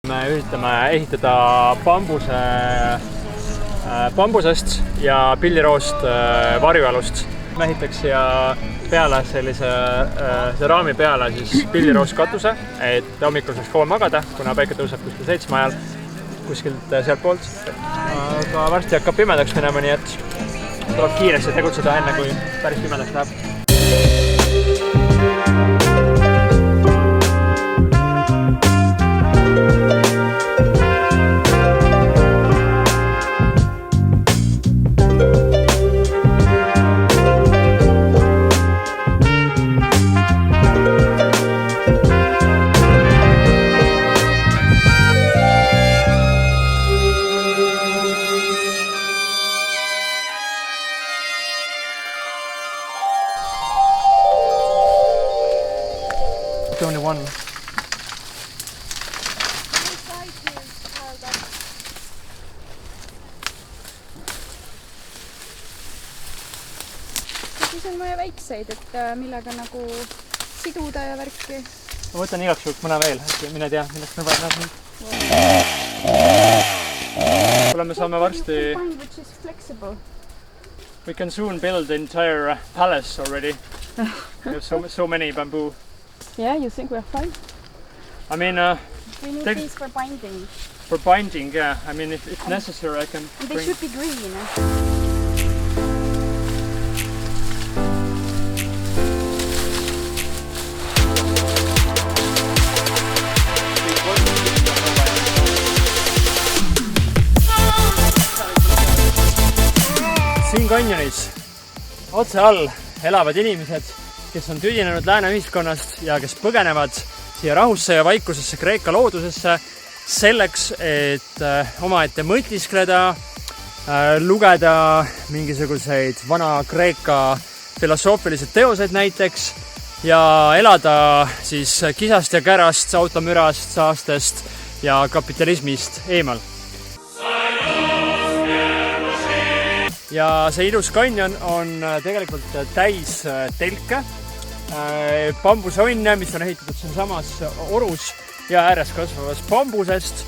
Me üritame ehitada bambusest ja pilliroost varjualust. Me ehitaks siia peale sellise raami peale siis pilliroost katuse, et hommikul saaks kaua magada, kuna päike tõuseb kuskil 7 ajal kuskilt sealt poolt. Aga varsti hakkab pimedaks minema, nii et tuleb kiiresti tegutseda enne, kui päris pimedaks läheb. Only one. Siis on vaja väikseid, et millega nagu siduda ja värki. Ma võtan igaks juhuks mõne veel, et mine tea, millest me vaja näeb. Kuule, me saame varsti... We can soon build the entire palace already. We have so many bamboo. Yeah, you think we're fine? I mean, we need these for binding. For binding, yeah. I mean, if it's necessary, I can bring... They should be green. Siin kanjonis otse all elavad inimesed, kes on tüdinenud lääne ühiskonnast ja kes põgenevad siia rahusse ja vaikusesse Kreeka loodusesse selleks, et omaette mõtiskleda, lugeda mingisuguseid vana Kreeka filosoofilised teoseid näiteks ja elada siis kisast ja kärast, automürast, saastest ja kapitalismist eemal. Ja see ilus kanjon on tegelikult täis telke, bambusonne, mis on ehitatud siin samas orus ja ääres kasvavast bambusest.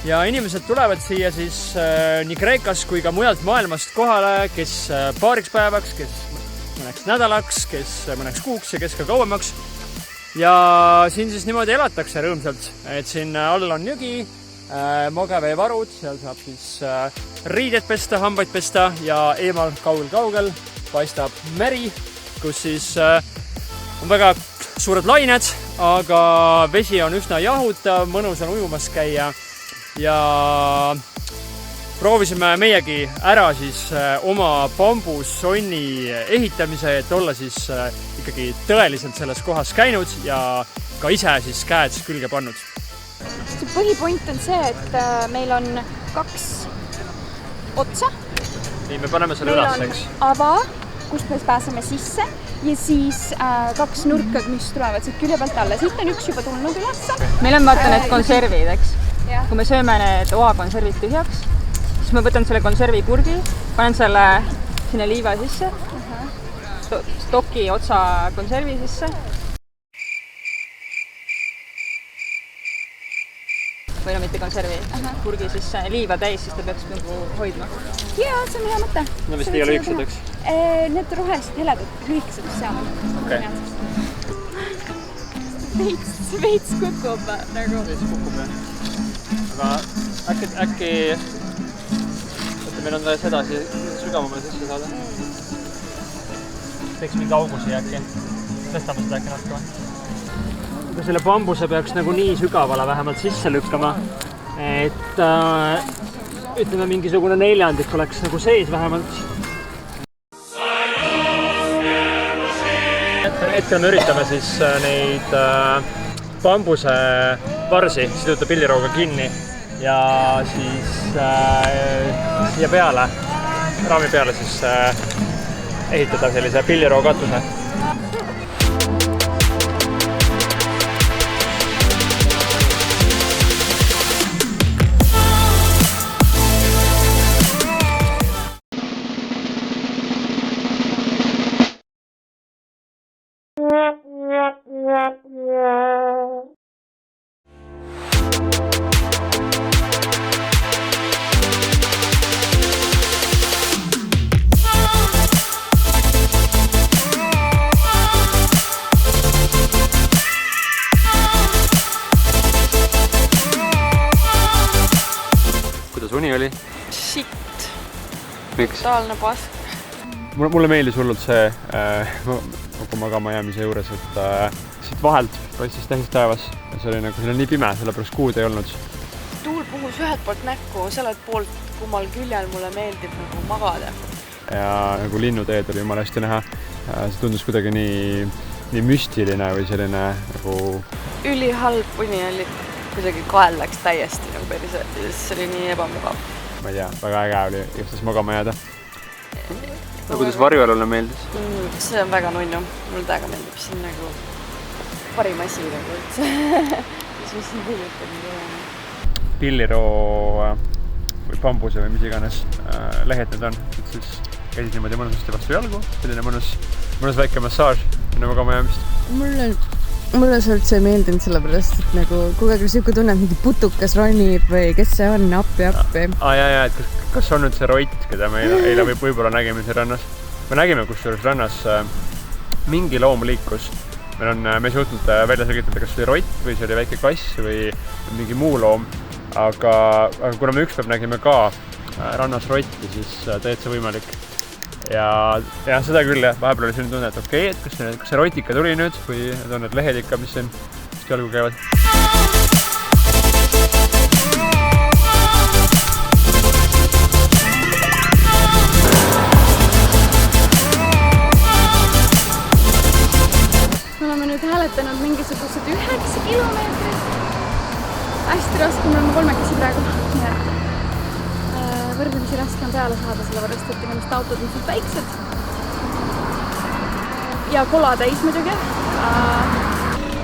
Ja inimesed tulevad siia siis nii Kreekas kui ka mujalt maailmast kohale, kes paariks päevaks, kes mõneks nädalaks, kes mõneks kuuks ja kes ka kauemaks. Ja siin siis niimoodi elatakse rõõmsalt, et siin all on jõgi, mogeveevarud, seal saab siis riided pesta, hambaid pesta ja eemal kaugel paistab meri, kus siis on väga suured lained, aga vesi on üsna jahutav, mõnus on ujumas käia ja proovisime meiegi ära siis oma bambusonni ehitamise, et olla siis ikkagi tõeliselt selles kohas käinud ja ka ise siis käed külge pannud. See põhipoint on see, et meil on 2 otsa. Nii, me paneme selle üles, eks? Meil on ava, kust me pääseme sisse ja siis 2 nurka, mis tulevad siit külje pealt alla. Siit on 1 juba tulnud üles. Meil on vaata need konservid, eks? Kui me sööme need oakonservid tühjaks, siis ma võtan selle konservipurgi, panen selle sinna liiva sisse, stoki otsa konservi sisse. Või no mitte konservi, purgi sisse, liiva täis, siis ta peaks nagu hoidma. Jaa, see on hea mõte. No vist liiga lühikesed, eks? Need rohelised heledad, lühikesed, mis seal on. Okay. Veits kukub nagu. Veits kukub, jah. Aga äkki... meil on vaja seda sügavamale sisse saada. Teeks mingi augu siia äkki. Tõstame seda äkki natuke. Aga selle bambuse peaks nagu nii sügavale vähemalt sisse lükkama, et ütleme mingisugune 4 oleks nagu sees vähemalt. Hetkel me üritame siis neid bambuse varsi siduda pillirooga kinni ja siis siia peale, raami peale siis ehitada sellise pilliroo katuse. uni oli? Shit. Miks? Totaalne pask. Mulle meeldis hullult see magama jäämise juures, et siit vahelt paistis tähis taevas ja see oli nagu seal nii pime, sellepärast kuud ei olnud. Tuul puhus ühelt poolt näkku, sellelt poolt kummal küljel mulle meeldib nagu magada. Ja nagu linnuteed oli jumala hästi näha. See tundus kuidagi nii müstiline või selline nagu... Ülihalb uni oli, kuidagi kael läks täiesti nagu päriselt ja see oli nii ebamugav. Ma ei tea, väga äge oli justas magama jääda. Kuidas varjualune meeldis? See on väga nunnu. Mulle täiega meeldib. See on nagu parim asi nagu üldse. Mis siin kõigetab. Pilliroo või bambuse või mis iganes lehed need on. Et siis käisid niimoodi mõnusasti vastu jalgu. Selline mõnus väike massaaž enne magama jäämist. Mulle see üldse ei meeldinud sellepärast, et nagu kogu aeg siuke tunne, et mingi putukas ronib või kes see on, appi. Ja, et kas on nüüd see Rott, keda me eile võib-olla nägime siin rannas? Me nägime kusjuures rannas mingi loom liikus. Me ei suutnud välja selgitada, kas see oli Rott või see oli väike kass või mingi muu loom. Aga kuna me ükspäev nägime ka rannas Rotti, siis täitsa võimalik. Ja seda küll jah, vahepeal oli selline tunne, et okei, et kas see Rott ikka tuli nüüd või need on need lehed ikka, mis siin jalgu käivad. Me oleme nüüd hääletanud mingisugused 9 kilomeetrit. Hästi raske, me oleme 3 praegu. Võrdlemisi raske on peale saada, sellepärast, et tegemist autod on suht väiksed. Ja kola täis muidugi.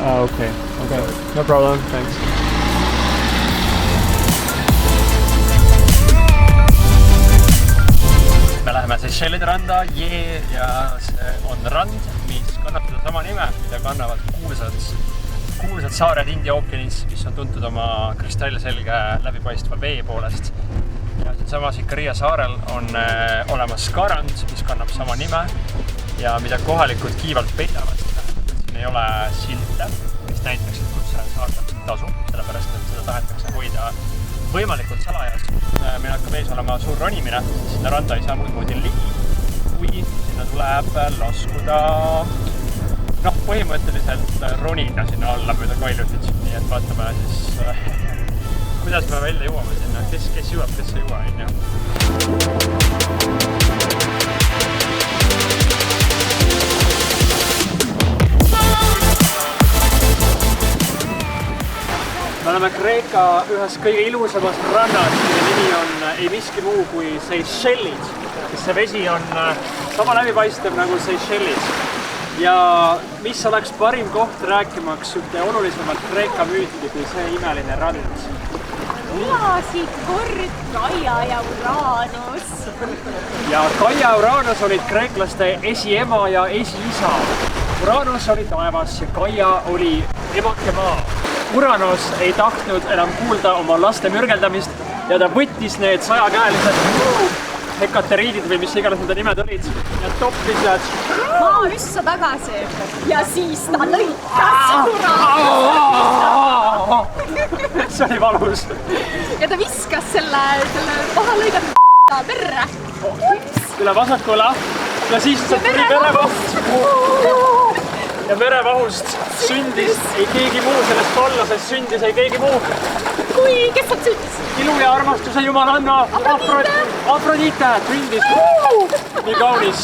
Okay. No problem, thanks. Me läheme Seychellide randa, ja see on rand, mis kannab seda sama nime, mida kannavad kuulsad saared India ookeanis, mis on tuntud oma kristallselge läbipaistva vee poolest. Ja siinsamas Ikaria saarel on olemas ka rand, mis kannab sama nime ja mida kohalikud kiivalt peidavad. Siin ei ole silte, mis näitaks, et kus see saar täpselt tasub, sellepärast, et seda tahetakse hoida võimalikult salajas. Meil hakkab ees olema suur ronimine, siis sinna randa ei saa muud moodi ligi, kui sinna tuleb laskuda põhimõtteliselt ronida sinna alla mööda kaljusid, nii et vaatame siis kuidas me välja jõuame sinna, kes jõuab, kes ei jõua, on ju. Me oleme Kreeka ühes kõige ilusamas rannas, mille nimi on ei miski muu kui Seychellid, kes see vesi on sama läbipaistev nagu Seychellid. Ja mis oleks parim koht rääkimaks ühte olulisemalt Kreeka müüti kui see imeline rand? Ulasid kord Gaia ja Uranus. Ja Gaia ja Uranus olid kreeklaste esiema ja esiisa. Uranus oli taevas ja Gaia oli emake maa. Uranus ei tahtnud enam kuulda oma laste mürgeldamist ja ta võttis need 100-käelised hekateriidid või mis iganes nende nimed olid ja toppis nad maa üssa tagasi ja siis ta lõikas See oli valus. Ja ta viskas selle paha lõigatud perre. Üle vasakule ja siis see tuli verevahust. Ja verevahust sündis ei keegi muu sellest vallasest, sündis ei keegi muu. Kui, kes saab sündis? Ilu ja armastuse jumalanna Afrodite sündis. Nii kaunis.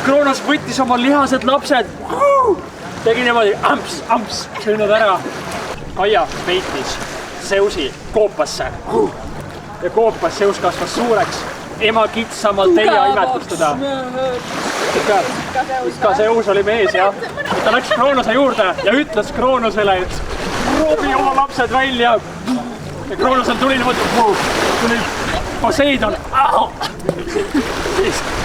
Kronos võttis oma lihased lapsed. Tegi niimoodi amps, sünnud ära. Gaia peitis Zeusi koopasse. Ja koopas Zeus kasvas suureks. Ema kitsamalt ei imetlustada. Ikka Zeus oli mees, jah. Ta läks Kronose juurde ja ütles Kronosele, et roobi oma lapsed välja. Ja Kronosel tuli niimoodi Poseidon.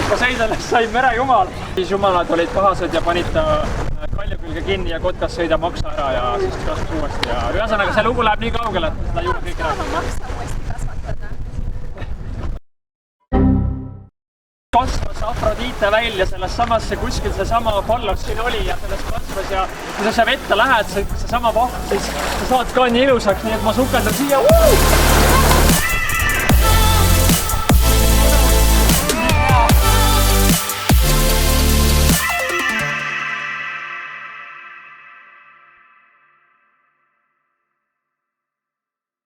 Poseidonist sai merejumal. Siis jumalad olid pahased ja panid ta kalja külge kinni ja kotkas sõida maksa ära ja siis kasvas uuesti. Ja ühesõnaga see lugu läheb nii kaugele, et seda juurde kõik rääb. Maksa uuesti kasvatada. kasvas Afrodite välja sellest samasse, kuskil seesama Pallos siin oli ja sellest kasvas ja kui sa vette lähed, seesama vaht, siis sa saad ka nii ilusaks, nii et ma sukeldan siia.